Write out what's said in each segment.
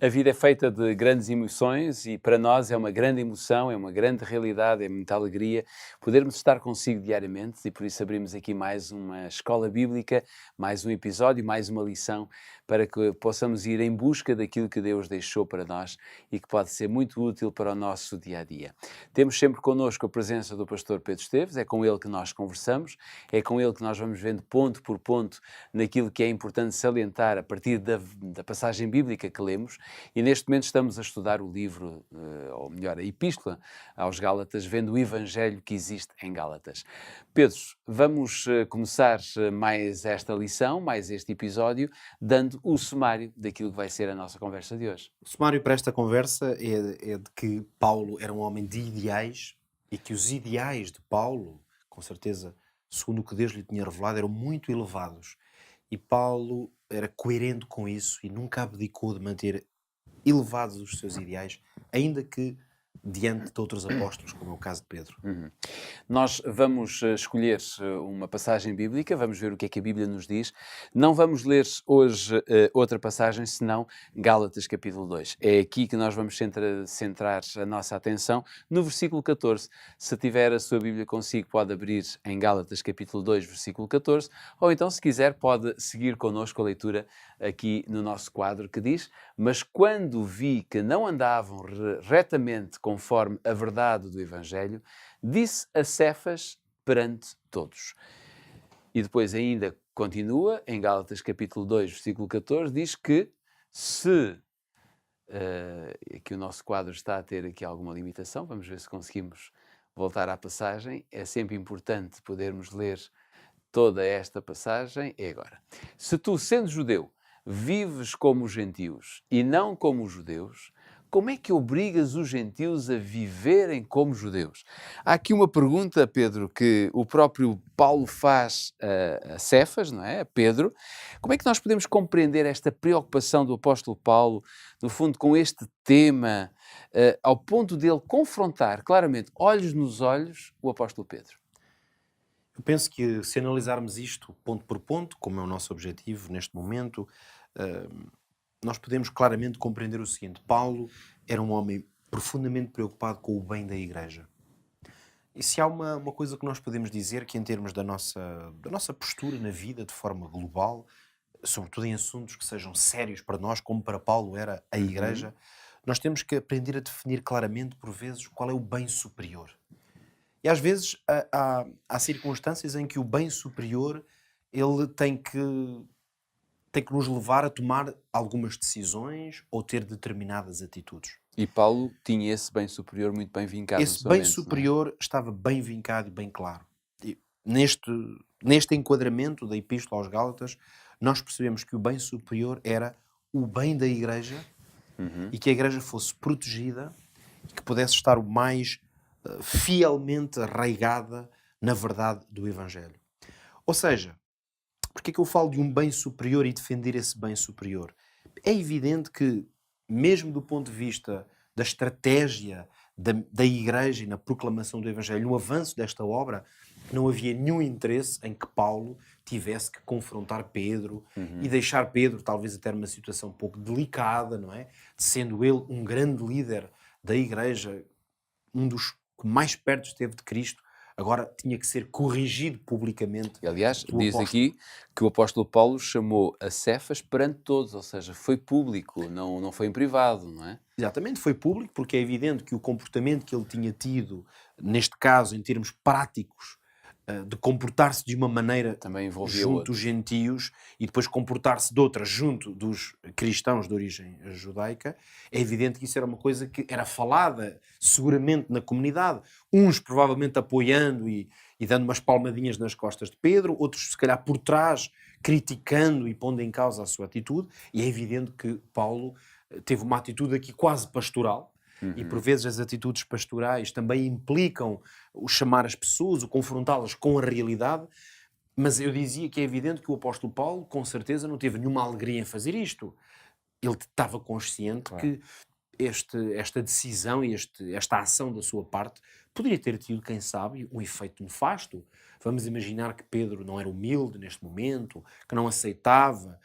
A vida é feita de grandes emoções e para nós é uma grande emoção, é uma grande realidade, é muita alegria podermos estar consigo diariamente e por isso abrimos aqui mais uma escola bíblica, mais um episódio, mais uma lição para que possamos ir em busca daquilo que Deus deixou para nós e que pode ser muito útil para o nosso dia a dia. Temos sempre connosco a presença do pastor Pedro Esteves, é com ele que nós conversamos, é com ele que nós vamos vendo ponto por ponto naquilo que é importante salientar a partir da passagem bíblica que lemos. E neste momento estamos a estudar o livro, ou melhor, a Epístola aos Gálatas, vendo o Evangelho que existe em Gálatas. Pedro, vamos começar mais esta lição, mais este episódio, dando o sumário daquilo que vai ser a nossa conversa de hoje. O sumário para esta conversa é de que Paulo era um homem de ideais e que os ideais de Paulo, com certeza, segundo o que Deus lhe tinha revelado, eram muito elevados. E Paulo era coerente com isso e nunca abdicou de manter elevados os seus ideais, ainda que diante de outros apóstolos, como é o caso de Pedro. Nós vamos escolher uma passagem bíblica, vamos ver o que é que a Bíblia nos diz. Não vamos ler hoje outra passagem, senão Gálatas capítulo 2. É aqui que nós vamos centrar a nossa atenção, no versículo 14. Se tiver a sua Bíblia consigo, pode abrir em Gálatas capítulo 2, versículo 14, ou então, se quiser, pode seguir connosco a leitura aqui no nosso quadro que diz: mas quando vi que não andavam retamente conforme a verdade do Evangelho, disse a Cefas perante todos. E depois ainda continua, em Gálatas capítulo 2, versículo 14, diz que se... aqui o nosso quadro está a ter aqui alguma limitação, vamos ver se conseguimos voltar à passagem. É sempre importante podermos ler toda esta passagem. É agora. Se tu, sendo judeu, vives como os gentios e não como os judeus, como é que obrigas os gentios a viverem como judeus? Há aqui uma pergunta, Pedro, que o próprio Paulo faz a Cefas, não é? A Pedro. Como é que nós podemos compreender esta preocupação do apóstolo Paulo, no fundo, com este tema, ao ponto de ele confrontar claramente, olhos nos olhos, o apóstolo Pedro? Eu penso que se analisarmos isto ponto por ponto, como é o nosso objetivo neste momento, nós podemos claramente compreender o seguinte: Paulo era um homem profundamente preocupado com o bem da Igreja. E se há uma coisa que nós podemos dizer, que em termos da nossa postura na vida de forma global, sobretudo em assuntos que sejam sérios para nós, como para Paulo era a Igreja, nós temos que aprender a definir claramente, por vezes, qual é o bem superior. E às vezes há circunstâncias em que o bem superior ele tem que nos levar a tomar algumas decisões ou ter determinadas atitudes. E Paulo tinha esse bem superior muito bem vincado na Esse sua bem mente, não é? superior estava bem vincado e bem claro. E neste enquadramento da Epístola aos Gálatas, nós percebemos que o bem superior era o bem da Igreja e que a Igreja fosse protegida e que pudesse estar o mais fielmente arraigada na verdade do Evangelho. Ou seja, porque é que eu falo de um bem superior e defender esse bem superior? É evidente que, mesmo do ponto de vista da estratégia da Igreja e na proclamação do Evangelho, no avanço desta obra, não havia nenhum interesse em que Paulo tivesse que confrontar Pedro e deixar Pedro talvez até numa situação um pouco delicada, não é? Sendo ele um grande líder da Igreja, um dos que mais perto esteve de Cristo, agora tinha que ser corrigido publicamente E, aliás, pelo diz apóstolo. aqui que o apóstolo Paulo chamou a Cefas perante todos, ou seja, foi público, não foi em privado, não é? Exatamente, foi público, porque é evidente que o comportamento que ele tinha tido, neste caso, em termos práticos, de comportar-se de uma maneira Também envolvia junto dos outros. gentios e depois comportar-se de outra junto dos cristãos de origem judaica, é evidente que isso era uma coisa que era falada seguramente na comunidade, uns provavelmente apoiando e dando umas palmadinhas nas costas de Pedro, outros se calhar por trás criticando e pondo em causa a sua atitude, e é evidente que Paulo teve uma atitude aqui quase pastoral, e por vezes as atitudes pastorais também implicam o chamar as pessoas, o confrontá-las com a realidade, mas eu dizia que é evidente que o apóstolo Paulo, com certeza, não teve nenhuma alegria em fazer isto. Ele estava consciente Claro. que esta decisão e esta ação da sua parte poderia ter tido, quem sabe, um efeito nefasto. Vamos imaginar que Pedro não era humilde neste momento, que não aceitava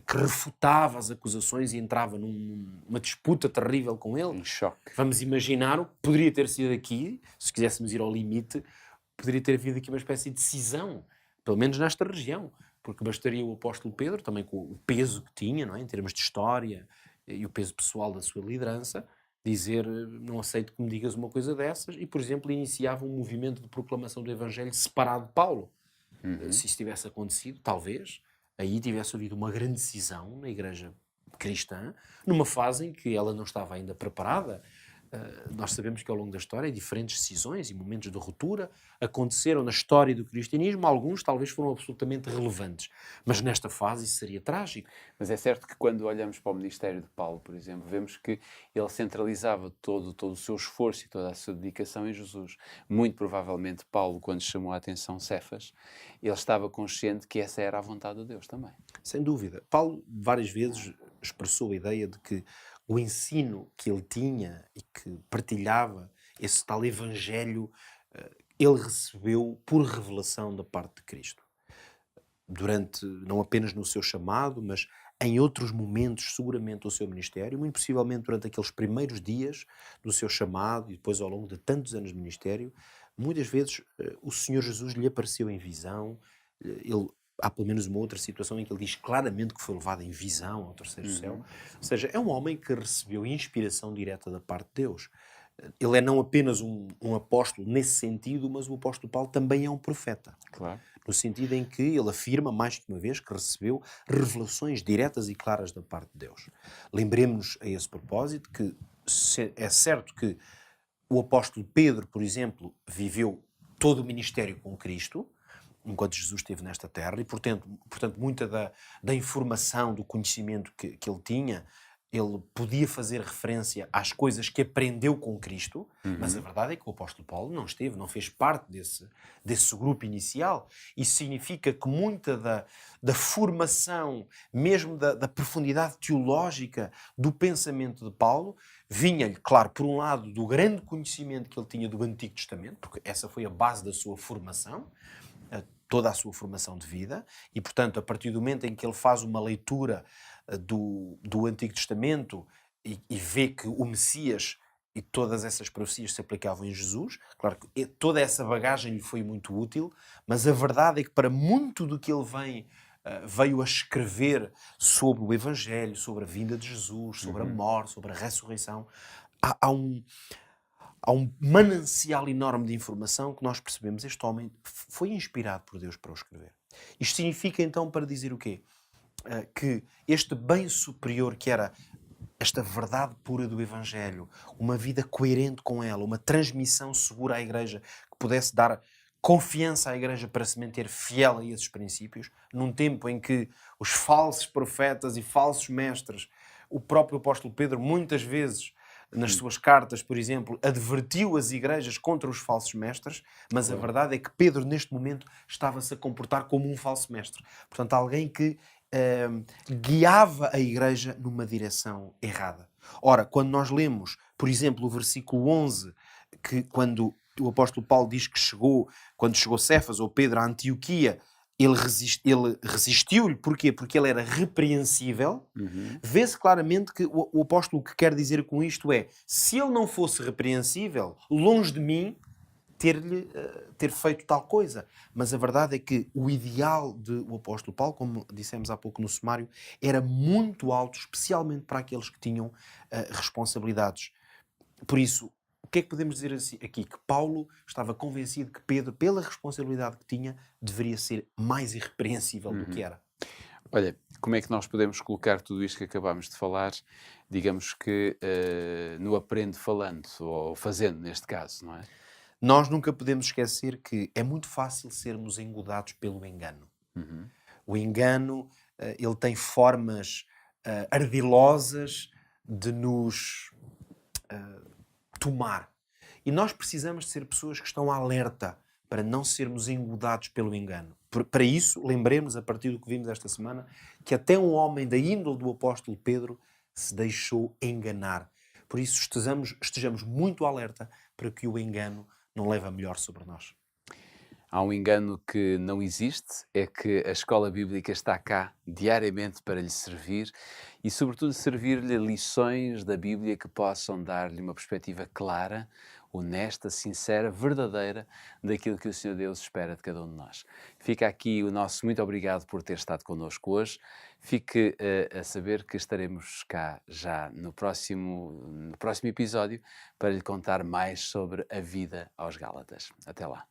que refutava as acusações e entrava numa disputa terrível com ele. Um choque. Vamos imaginar o que poderia ter sido aqui, se quiséssemos ir ao limite, poderia ter havido aqui uma espécie de cisão, pelo menos nesta região, porque bastaria o apóstolo Pedro, também com o peso que tinha, não é? Em termos de história e o peso pessoal da sua liderança, dizer, não aceito que me digas uma coisa dessas, e, por exemplo, iniciava um movimento de proclamação do Evangelho separado de Paulo. Se isso tivesse acontecido, talvez, aí tivesse havido uma grande cisão na igreja cristã, numa fase em que ela não estava ainda preparada. Nós sabemos que ao longo da história diferentes cisões e momentos de ruptura aconteceram na história do cristianismo. Alguns talvez foram absolutamente relevantes, mas nesta fase isso seria trágico. Mas é certo que quando olhamos para o ministério de Paulo, por exemplo, vemos que ele centralizava todo o seu esforço e toda a sua dedicação em Jesus. Muito provavelmente Paulo, quando chamou a atenção Cefas, ele estava consciente que essa era a vontade de Deus também. Sem dúvida. Paulo várias vezes expressou a ideia de que o ensino que ele tinha e que partilhava, esse tal evangelho, ele recebeu por revelação da parte de Cristo. Durante, não apenas no seu chamado, mas em outros momentos, seguramente, do seu ministério, muito possivelmente durante aqueles primeiros dias do seu chamado e depois ao longo de tantos anos de ministério, muitas vezes o Senhor Jesus lhe apareceu em visão. Há pelo menos uma outra situação em que ele diz claramente que foi levado em visão ao terceiro céu. Ou seja, é um homem que recebeu inspiração direta da parte de Deus. Ele é não apenas um apóstolo nesse sentido, mas o apóstolo Paulo também é um profeta. Claro. No sentido em que ele afirma, mais que uma vez, que recebeu revelações diretas e claras da parte de Deus. Lembremos-nos a esse propósito que é certo que o apóstolo Pedro, por exemplo, viveu todo o ministério com Cristo, enquanto Jesus esteve nesta terra, e portanto muita da informação, do conhecimento que ele tinha, ele podia fazer referência às coisas que aprendeu com Cristo, mas a verdade é que o apóstolo Paulo não esteve, não fez parte desse grupo inicial. Isso significa que muita da formação, mesmo da profundidade teológica do pensamento de Paulo, vinha-lhe, claro, por um lado, do grande conhecimento que ele tinha do Antigo Testamento, porque essa foi a base da sua formação, toda a sua formação de vida, e, portanto, a partir do momento em que ele faz uma leitura do Antigo Testamento e vê que o Messias e todas essas profecias se aplicavam em Jesus, claro que toda essa bagagem lhe foi muito útil, mas a verdade é que para muito do que ele veio a escrever sobre o Evangelho, sobre a vinda de Jesus, sobre a morte, sobre a ressurreição, há um manancial enorme de informação que nós percebemos. Este homem foi inspirado por Deus para o escrever. Isto significa então para dizer o quê? Que este bem superior que era esta verdade pura do Evangelho, uma vida coerente com ela, uma transmissão segura à Igreja, que pudesse dar confiança à Igreja para se manter fiel a esses princípios, num tempo em que os falsos profetas e falsos mestres, o próprio apóstolo Pedro muitas vezes nas suas cartas, por exemplo, advertiu as igrejas contra os falsos mestres, mas a verdade é que Pedro, neste momento, estava-se a comportar como um falso mestre. Portanto, alguém que guiava a igreja numa direção errada. Ora, quando nós lemos, por exemplo, o versículo 11, que quando o apóstolo Paulo diz que quando chegou Cefas ou Pedro a Antioquia, ele resistiu-lhe. Porquê? Porque ele era repreensível. Vê-se claramente que o apóstolo que quer dizer com isto é: se ele não fosse repreensível, longe de mim ter feito tal coisa. Mas a verdade é que o ideal do apóstolo Paulo, como dissemos há pouco no sumário, era muito alto, especialmente para aqueles que tinham responsabilidades. Por isso, o que é que podemos dizer aqui? Que Paulo estava convencido que Pedro, pela responsabilidade que tinha, deveria ser mais irrepreensível do que era. Olha, como é que nós podemos colocar tudo isto que acabámos de falar, digamos que no aprende falando, ou fazendo neste caso, não é? Nós nunca podemos esquecer que é muito fácil sermos engodados pelo engano. O engano, ele tem formas ardilosas de nos tomar. E nós precisamos de ser pessoas que estão alerta para não sermos engodados pelo engano. Para isso, lembremos, a partir do que vimos esta semana, que até um homem da índole do apóstolo Pedro se deixou enganar. Por isso, estejamos muito alerta para que o engano não leve a melhor sobre nós. Há um engano que não existe, é que a escola bíblica está cá diariamente para lhe servir e, sobretudo, servir-lhe lições da Bíblia que possam dar-lhe uma perspectiva clara, honesta, sincera, verdadeira daquilo que o Senhor Deus espera de cada um de nós. Fica aqui o nosso muito obrigado por ter estado connosco hoje. Fique a saber que estaremos cá já no próximo episódio para lhe contar mais sobre a vida aos Gálatas. Até lá.